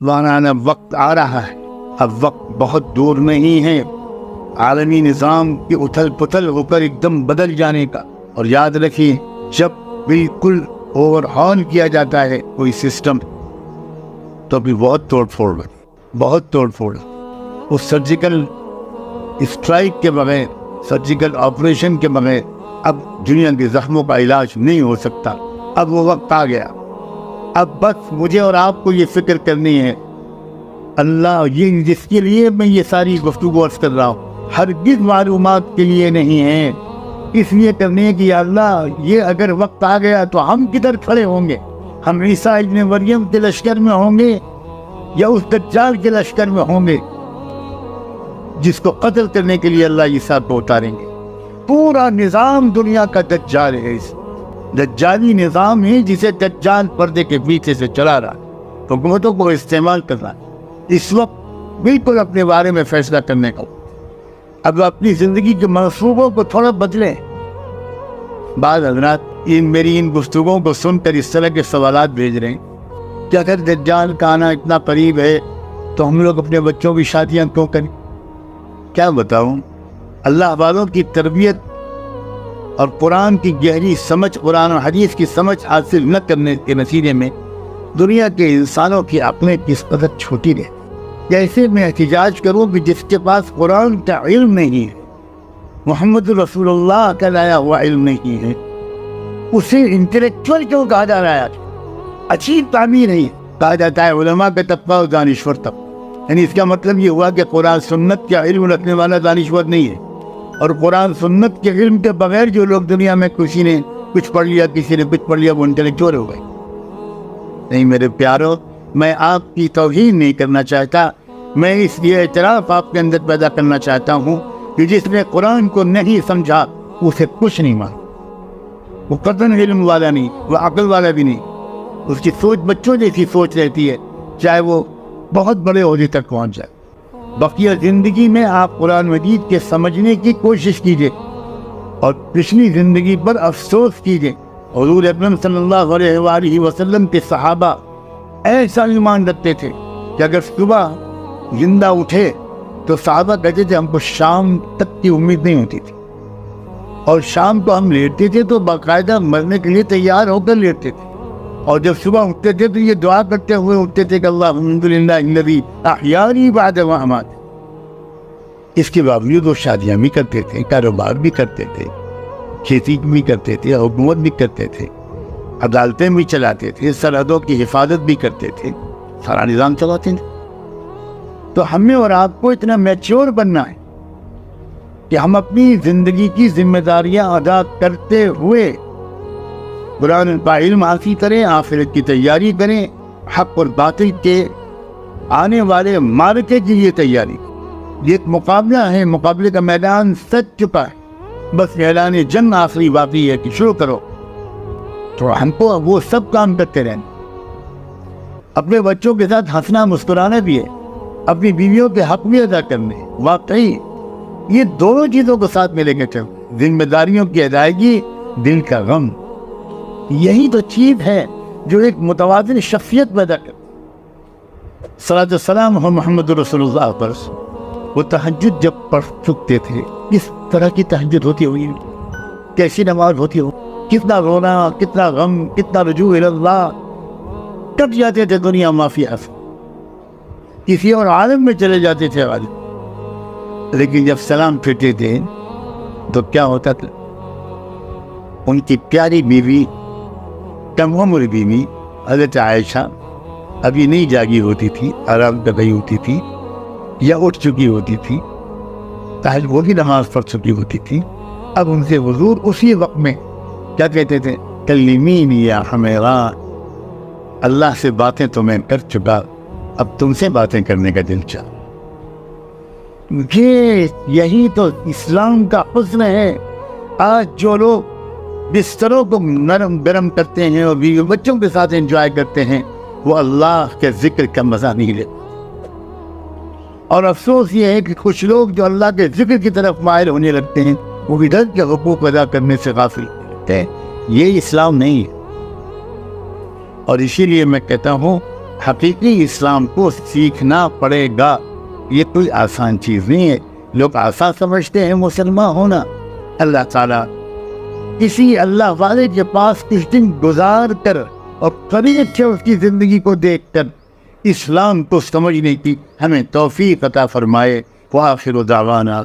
مولانا وقت آ رہا ہے، اب وقت بہت دور نہیں ہے عالمی نظام کی اتھل پتھل ہو کر ایک دم بدل جانے کا۔ اور یاد رکھیے، جب بالکل اوور ہال کیا جاتا ہے کوئی سسٹم تو بھی بہت توڑ پھوڑ اس سرجیکل اسٹرائک کے بغیر، سرجیکل آپریشن کے بغیر اب دنیا کے زخموں کا علاج نہیں ہو سکتا۔ اب وہ وقت آ گیا، اب بس مجھے اور آپ کو یہ فکر کرنی ہے، اللہ یہ جس کے لیے میں یہ ساری گفتگو عرض کر رہا ہوں ہرگز معلومات کے لیے نہیں ہے، اس لیے کرنے ہے کہ یا اللہ یہ اگر وقت آ گیا تو ہم کدھر کھڑے ہوں گے؟ ہم عیسیٰ ابن مریم کے لشکر میں ہوں گے یا اس دجال کے لشکر میں ہوں گے جس کو قتل کرنے کے لیے اللہ عیسیٰ کو اتاریں گے؟ پورا نظام دنیا کا دجال ہے، اس دجالی نظام ہے جسے دجال پردے کے پیچھے سے چلا رہا ہے، حکومتوں کو استعمال کر رہا ہے۔ اس وقت بالکل اپنے بارے میں فیصلہ کرنے کا، اب اپنی زندگی کے منصوبوں کو تھوڑا بدلیں۔ بعض حضرات میری ان گفتگوؤں کو سن کر اس طرح کے سوالات بھیج رہے ہیں کہ اگر دجال کا آنا اتنا قریب ہے تو ہم لوگ اپنے بچوں کی شادیاں کیوں کریں؟ کیا بتاؤں، اللہ والوں کی تربیت اور قرآن کی گہری سمجھ، قرآن و حدیث کی سمجھ حاصل نہ کرنے کے نتیجے میں دنیا کے انسانوں کی عقلیں کس قدر چھوٹی رہتی۔ جیسے میں احتجاج کروں کہ جس کے پاس قرآن کا علم نہیں ہے، محمد رسول اللہ کا لایا ہوا علم نہیں ہے، اسے انٹلیکچوئل کیوں کہا جا رہا ہے؟ اچھی تعمیر ہے، کہا جاتا ہے علماء کا طبقہ اور دانشور طبقہ، یعنی اس کا مطلب یہ ہوا کہ قرآن سنت کا علم رکھنے والا دانشور نہیں ہے، اور قرآن سنت کے علم کے بغیر جو لوگ دنیا میں کسی نے کچھ پڑھ لیا، کسی نے کچھ پڑھ لیا، وہ انٹلیکچوئل ہو گئے۔ نہیں میرے پیارو، میں آپ کی توہین نہیں کرنا چاہتا، میں اس لیے اعتراف آپ کے اندر پیدا کرنا چاہتا ہوں کہ جس نے قرآن کو نہیں سمجھا اسے کچھ نہیں مانا، وہ قطعاً علم والا نہیں، وہ عقل والا بھی نہیں، اس کی سوچ بچوں جیسی سوچ رہتی ہے، چاہے وہ بہت بڑے عہدے تک پہنچ جائے۔ بقیہ زندگی میں آپ قرآن مجید کے سمجھنے کی کوشش کیجئے اور پچھلی زندگی پر افسوس کیجئے۔ حضور اکرم صلی اللہ علیہ وآلہ وسلم کے صحابہ ایسا ایمان رکھتے تھے کہ اگر صبح زندہ اٹھے تو صحابہ کہتے تھے ہم کو شام تک کی امید نہیں ہوتی تھی، اور شام کو ہم لیٹتے تھے تو باقاعدہ مرنے کے لیے تیار ہو کر لیٹتے تھے، اور جب صبح اٹھتے تھے تو یہ دعا کرتے ہوئے اٹھتے تھے کہ الحمدللہ الذی احیانی بعد ما امات۔ اس کے باوجود وہ شادیاں بھی کرتے تھے، کاروبار بھی کرتے تھے، کھیتی بھی کرتے تھے، حکومت بھی کرتے تھے، عدالتیں بھی چلاتے تھے، سرحدوں کی حفاظت بھی کرتے تھے، سارا نظام چلاتے تھے۔ تو ہمیں اور آپ کو اتنا میچور بننا ہے کہ ہم اپنی زندگی کی ذمہ داریاں ادا کرتے ہوئے قرآن کا علم حاصل کریں، آخرت کی تیاری کریں، حق اور باطل کے آنے والے معرکے کے لیے تیاری۔ یہ ایک مقابلہ ہے، مقابلے کا میدان سج چکا ہے، بس اعلان جنگ آخری باقی ہے کہ شروع کرو۔ تو ہم کو وہ سب کام کرتے رہنا، اپنے بچوں کے ساتھ ہنسنا مسکرانا بھی ہے، اپنی بیویوں کے حق بھی ادا کرنے، واقعی یہ دونوں چیزوں کو ساتھ میں لے کے چلو، ذمہ داریوں کی ادائیگی، دل کا غم، یہی تو چیز ہے جو ایک متوازن شخصیت پیدا کرتی۔ صلاۃ والسلام محمد رسول اللہ پر۔ وہ تہجد جب پڑھ چکتے تھے، کس طرح کی تہجد ہوتی ہوگی، کیسی نماز ہوتی ہو، کتنا رونا، کتنا غم، کتنا رجوع اللہ، کٹ جاتے تھے دنیا مافیا سے، کسی اور عالم میں چلے جاتے تھے غالب۔ لیکن جب سلام پھرتے تھے تو کیا ہوتا تھا، ان کی پیاری بیوی، کم عمر بیوی حضرت عائشہ ابھی نہیں جاگی ہوتی تھی، آرام کر رہی ہوتی تھی یا اٹھ چکی ہوتی تھی، تاہل وہ بھی نماز پڑھ چکی ہوتی تھی۔ اب ان سے حضور اسی وقت میں کیا کہتے تھے، کلمینی یا حمیرا، اللہ سے باتیں تو میں کر چکا، اب تم سے باتیں کرنے کا دل چاہ۔ یہی تو اسلام کا حسن ہے۔ آج جو لوگ بستروں کو نرم گرم کرتے ہیں اور بیوی بچوں کے ساتھ انجوائے کرتے ہیں، وہ اللہ کے ذکر کا مزہ نہیں لیتے، اور افسوس یہ ہے کہ کچھ لوگ جو اللہ کے ذکر کی طرف مائل ہونے لگتے ہیں، وہ ادھر کے حقوق ادا کرنے سے غافل ہوتے ہیں۔ یہ اسلام نہیں ہے، اور اسی لیے میں کہتا ہوں حقیقی اسلام کو سیکھنا پڑے گا. یہ کوئی آسان چیز نہیں ہے. لوگ آسان سمجھتے ہیں مسلمان ہونا. اللہ تعالیٰ کسی اللہ والے کے پاس کچھ دن گزار کر اور قریب سے اس کی زندگی کو دیکھ کر اسلام کو سمجھنے کی ہمیں توفیق عطا فرمائے. وآخر دعوانا